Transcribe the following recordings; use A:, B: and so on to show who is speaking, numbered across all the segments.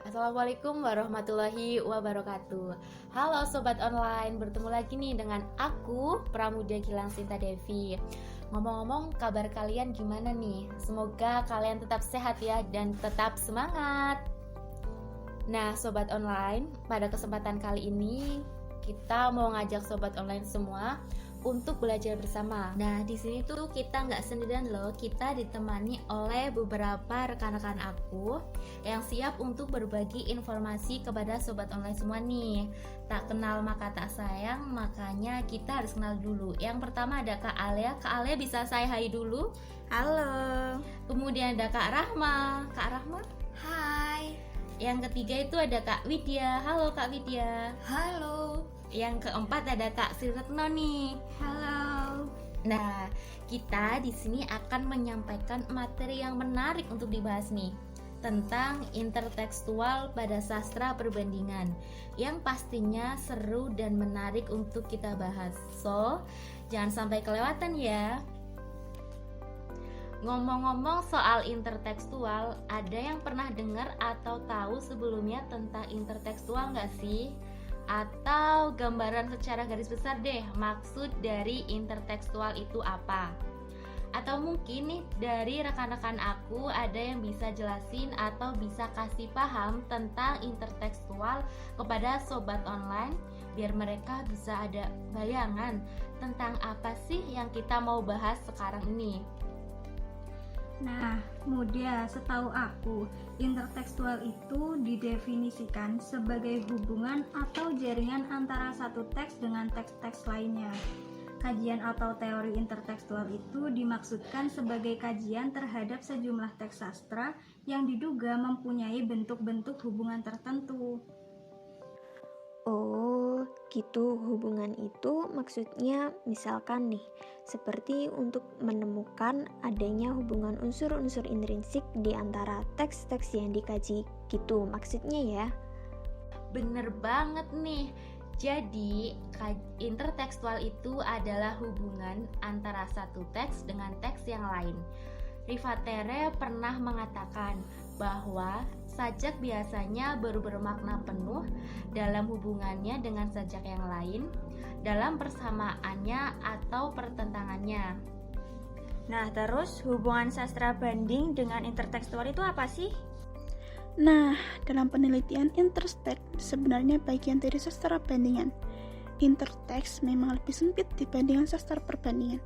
A: Assalamualaikum warahmatullahi wabarakatuh. Halo Sobat Online, bertemu lagi nih dengan aku, Pramudia Gilang Sinta Devi. Ngomong-ngomong, kabar kalian gimana nih? Semoga kalian tetap sehat ya dan tetap semangat. Nah Sobat Online, pada kesempatan kali ini kita mau ngajak Sobat Online semua untuk belajar bersama. Nah, di sini tuh kita nggak sendirian loh, kita ditemani oleh beberapa rekan-rekan aku yang siap untuk berbagi informasi kepada Sobat Online semua nih. Tak kenal maka tak sayang, makanya kita harus kenal dulu. Yang pertama ada Kak Alia. Kak Alia bisa saya hai dulu?
B: Halo.
A: Kemudian ada Kak Rahma. Kak Rahma?
B: Hai.
A: Yang ketiga itu ada Kak Widya. Halo Kak Widya.
B: Halo.
A: Yang keempat ada Kak Sriretno nih.
B: Halo.
A: Nah, kita di sini akan menyampaikan materi yang menarik untuk dibahas nih tentang intertekstual pada sastra perbandingan yang pastinya seru dan menarik untuk kita bahas. So, jangan sampai kelewatan ya. Ngomong-ngomong soal intertekstual, ada yang pernah dengar atau tahu sebelumnya tentang intertekstual nggak sih? Atau gambaran secara garis besar deh maksud dari intertekstual itu apa? Atau mungkin nih dari rekan-rekan aku ada yang bisa jelasin atau bisa kasih paham tentang intertekstual kepada Sobat Online biar mereka bisa ada bayangan tentang apa sih yang kita mau bahas sekarang ini.
B: Nah, Mudia, setahu aku, intertekstual itu didefinisikan sebagai hubungan atau jaringan antara satu teks dengan teks-teks lainnya. Kajian atau teori intertekstual itu dimaksudkan sebagai kajian terhadap sejumlah teks sastra yang diduga mempunyai bentuk-bentuk hubungan tertentu.
C: Oh, gitu. Hubungan itu maksudnya misalkan nih, seperti untuk menemukan adanya hubungan unsur-unsur intrinsik di antara teks-teks yang dikaji gitu maksudnya ya.
A: Bener banget nih. Jadi, intertekstual itu adalah hubungan antara satu teks dengan teks yang lain. Rivatere pernah mengatakan bahwa sajak biasanya baru bermakna penuh dalam hubungannya dengan sajak yang lain, dalam persamaannya atau pertentangannya.
D: Nah, terus hubungan sastra banding dengan intertekstual itu apa sih?
E: Nah, dalam penelitian interteks sebenarnya bagian dari sastra bandingan. Interteks memang lebih sempit dibandingkan sastra perbandingan.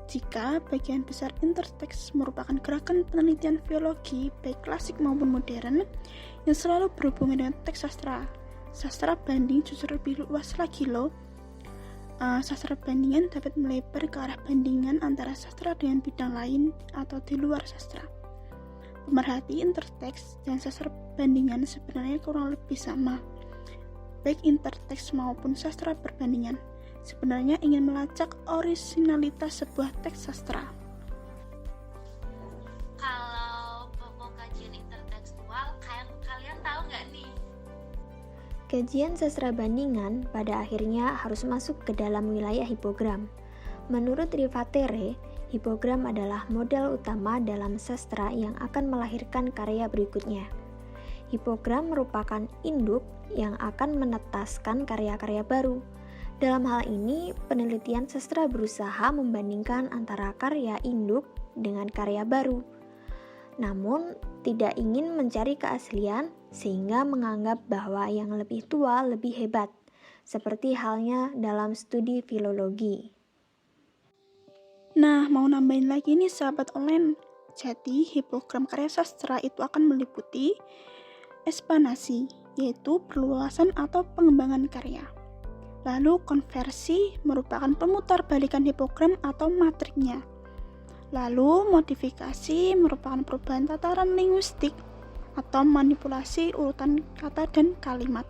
E: Jika bagian besar interteks merupakan gerakan penelitian filologi baik klasik maupun modern yang selalu berhubungan dengan teks sastra. Sastra banding justru lebih luas lagi loh. Sastra bandingan dapat melebar ke arah bandingan antara sastra dengan bidang lain atau di luar sastra. Pemerhati interteks dan sastra bandingan sebenarnya kurang lebih sama, baik interteks maupun sastra perbandingan. Sebenarnya ingin melacak orisinalitas sebuah teks sastra.
A: Kalau pokok kajian intertekstual, kalian tahu nggak nih?
C: Kajian sastra bandingan pada akhirnya harus masuk ke dalam wilayah hipogram. Menurut Rivatere, hipogram adalah modal utama dalam sastra yang akan melahirkan karya berikutnya. Hipogram merupakan induk yang akan menetaskan karya-karya baru. Dalam hal ini, penelitian sastra berusaha membandingkan antara karya induk dengan karya baru. Namun, tidak ingin mencari keaslian sehingga menganggap bahwa yang lebih tua lebih hebat, seperti halnya dalam studi filologi.
E: Nah, mau nambahin lagi nih sahabat online. Jadi, hipogram karya sastra itu akan meliputi ekspansi, yaitu perluasan atau pengembangan karya. Lalu konversi merupakan pemutarbalikan hipogram atau matriknya. Lalu modifikasi merupakan perubahan tataran linguistik atau manipulasi urutan kata dan kalimat.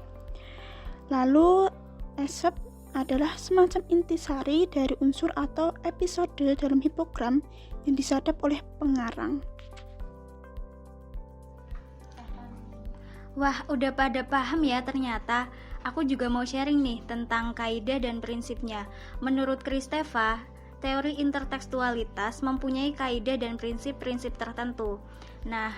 E: Lalu esep adalah semacam intisari dari unsur atau episode dalam hipogram yang disadap oleh pengarang.
D: Wah, udah pada paham ya ternyata. Aku juga mau sharing nih tentang kaidah dan prinsipnya. Menurut Kristeva, teori intertekstualitas mempunyai kaidah dan prinsip-prinsip tertentu. Nah,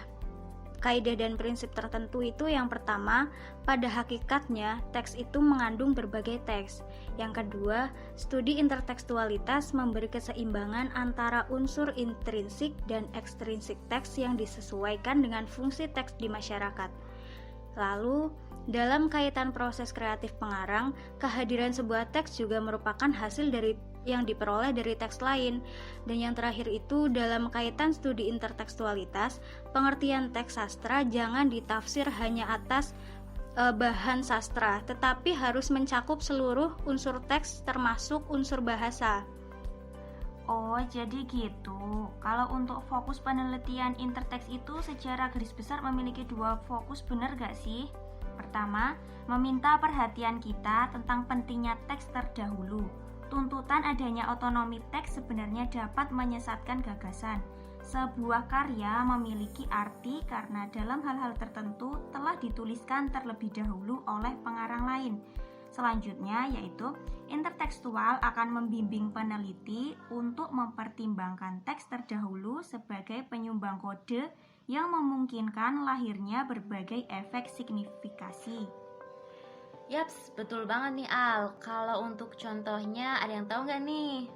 D: kaidah dan prinsip tertentu itu yang pertama, pada hakikatnya teks itu mengandung berbagai teks. Yang kedua, studi intertekstualitas memberi keseimbangan antara unsur intrinsik dan ekstrinsik teks yang disesuaikan dengan fungsi teks di masyarakat. Lalu, dalam kaitan proses kreatif pengarang, kehadiran sebuah teks juga merupakan hasil dari yang diperoleh dari teks lain. Dan yang terakhir itu, dalam kaitan studi intertekstualitas, pengertian teks sastra jangan ditafsir hanya atas bahan sastra, tetapi harus mencakup seluruh unsur teks termasuk unsur bahasa.
B: Oh, jadi gitu. Kalau untuk fokus penelitian interteks itu secara garis besar memiliki 2 fokus, benar gak sih? Pertama, meminta perhatian kita tentang pentingnya teks terdahulu. Tuntutan adanya otonomi teks sebenarnya dapat menyesatkan gagasan. Sebuah karya memiliki arti karena dalam hal-hal tertentu telah dituliskan terlebih dahulu oleh pengarang lain. Selanjutnya yaitu intertekstual akan membimbing peneliti untuk mempertimbangkan teks terdahulu sebagai penyumbang kode yang memungkinkan lahirnya berbagai efek signifikasi.
A: Yaps, betul banget nih Al. Kalau untuk contohnya ada yang tahu nggak nih?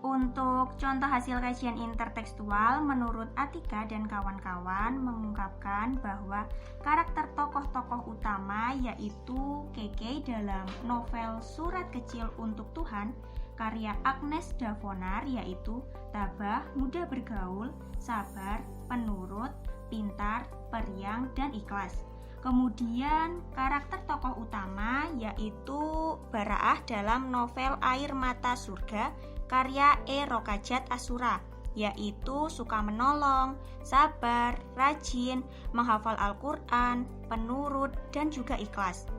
B: Untuk contoh hasil kajian intertekstual, menurut Atika dan kawan-kawan mengungkapkan bahwa karakter tokoh-tokoh utama yaitu Keke dalam novel Surat Kecil untuk Tuhan, karya Agnes Davonar yaitu tabah, mudah bergaul, sabar, penurut, pintar, periang, dan ikhlas. Kemudian karakter tokoh utama yaitu Baraah dalam novel Air Mata Surga karya E. Rokajat Asura, yaitu suka menolong, sabar, rajin, menghafal Al-Quran, penurut, dan juga ikhlas.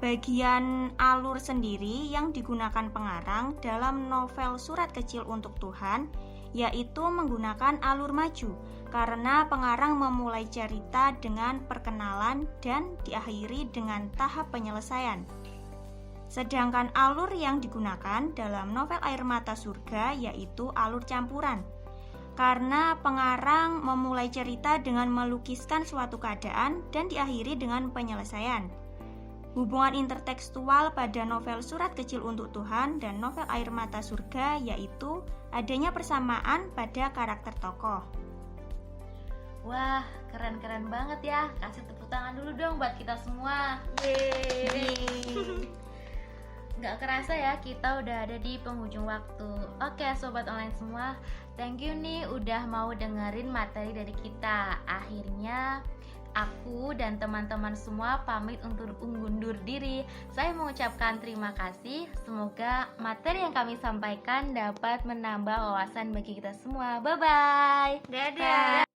B: Bagian alur sendiri yang digunakan pengarang dalam novel Surat Kecil untuk Tuhan yaitu menggunakan alur maju, karena pengarang memulai cerita dengan perkenalan dan diakhiri dengan tahap penyelesaian. Sedangkan alur yang digunakan dalam novel Air Mata Surga yaitu alur campuran, karena pengarang memulai cerita dengan melukiskan suatu keadaan dan diakhiri dengan penyelesaian. Hubungan intertekstual pada novel Surat Kecil untuk Tuhan dan novel Air Mata Surga yaitu adanya persamaan pada karakter tokoh.
A: Wah, keren-keren banget ya. Kasih tepuk tangan dulu dong buat kita semua.
B: Yeay.
A: Nggak kerasa ya, kita udah ada di penghujung waktu. Oke sobat online semua, thank you nih udah mau dengerin materi dari kita. Akhirnya aku dan teman-teman semua pamit untuk undur diri. Saya mengucapkan terima kasih. Semoga materi yang kami sampaikan dapat menambah wawasan bagi kita semua. Bye-bye.
B: Dadah.